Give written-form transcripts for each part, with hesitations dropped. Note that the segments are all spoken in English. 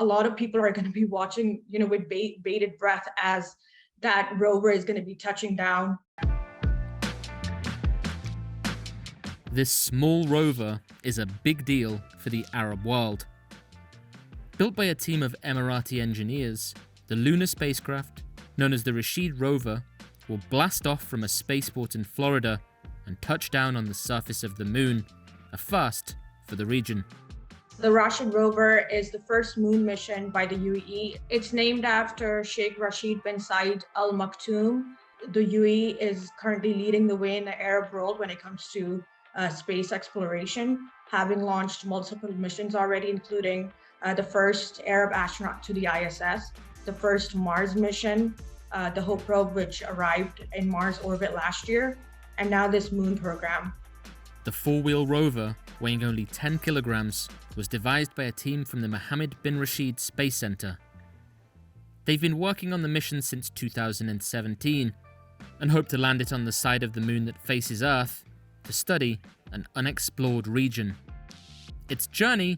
a lot of people are going to be watching, with bated breath as that rover is going to be touching down. This small rover is a big deal for the Arab world. Built by a team of Emirati engineers, the lunar spacecraft, known as the Rashid rover, will blast off from a spaceport in Florida and touch down on the surface of the moon, a first for the region. The Rashid rover is the first moon mission by the UAE. It's named after Sheikh Rashid bin Said Al Maktoum. The UAE is currently leading the way in the Arab world when it comes to space exploration, having launched multiple missions already, including the first Arab astronaut to the ISS, the first Mars mission, the Hope probe, which arrived in Mars orbit last year, and now this moon program. The four-wheel rover, weighing only 10 kilograms, was devised by a team from the Mohammed bin Rashid Space Center. They've been working on the mission since 2017 and hope to land it on the side of the moon that faces Earth to study an unexplored region. Its journey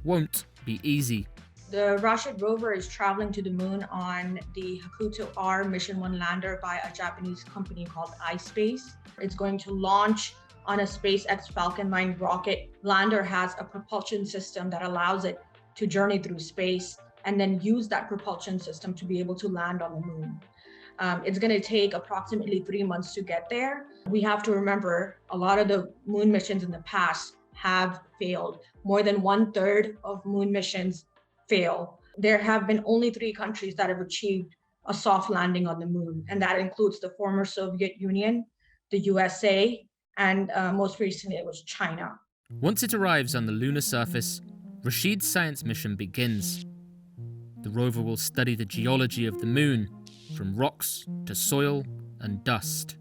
won't be easy. The Rashid rover is traveling to the moon on the Hakuto R Mission 1 lander by a Japanese company called iSpace. It's going to launch on a SpaceX Falcon 9 rocket. Lander has a propulsion system that allows it to journey through space and then use that propulsion system to be able to land on the moon. It's going to take approximately 3 months to get there. We have to remember a lot of the moon missions in the past have failed. More than 1/3 of moon missions fail. There have been only 3 countries that have achieved a soft landing on the moon, and that includes the former Soviet Union, the USA, and most recently it was China. Once it arrives on the lunar surface, Rashid's science mission begins. The rover will study the geology of the moon, from rocks to soil and dust.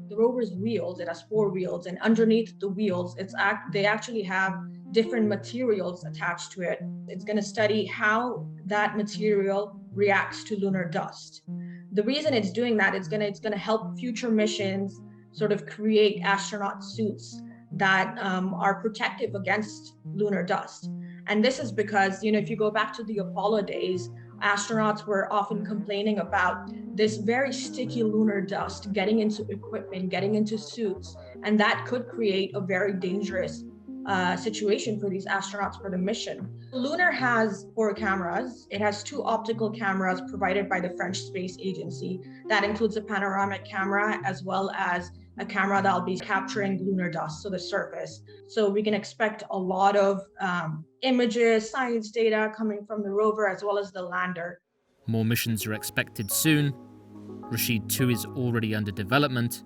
The rover's wheels, it has 4 wheels, and underneath the wheels, they actually have different materials attached to it. It's going to study how that material reacts to lunar dust. The reason it's doing that is it's going to help future missions sort of create astronaut suits that are protective against lunar dust. And this is because, if you go back to the Apollo days, astronauts were often complaining about this very sticky lunar dust getting into equipment, getting into suits, and that could create a very dangerous situation for these astronauts for the mission. Lunar has 4 cameras. It has 2 optical cameras provided by the French Space Agency. That includes a panoramic camera as well as a camera that'll be capturing lunar dust, so the surface. So we can expect a lot of images, science data coming from the rover as well as the lander. More missions are expected soon. Rashid 2 is already under development,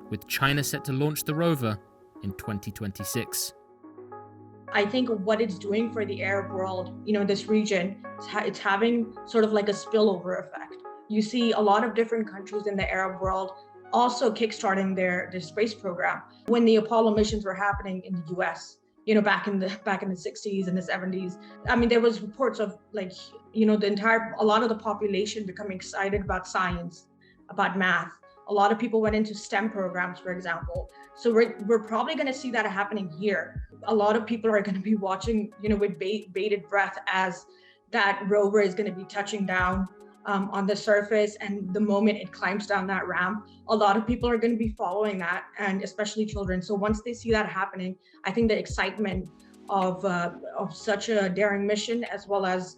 with China set to launch the rover in 2026. I think what it's doing for the Arab world, this region, it's having sort of like a spillover effect. You see a lot of different countries in the Arab world also kickstarting their space program. When the Apollo missions were happening in the US, back in the 60s and the 70s, there was reports of a lot of the population becoming excited about science, about math. A lot of people went into STEM programs, for example. So we're probably going to see that happening here. A lot of people are going to be watching, with bated breath as that rover is going to be touching down on the surface, and the moment it climbs down that ramp, a lot of people are going to be following that, and especially children. So once they see that happening, I think the excitement of such a daring mission, as well as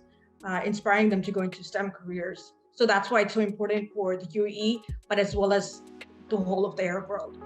inspiring them to go into STEM careers. So that's why it's so important for the UAE, but as well as the whole of the Arab world.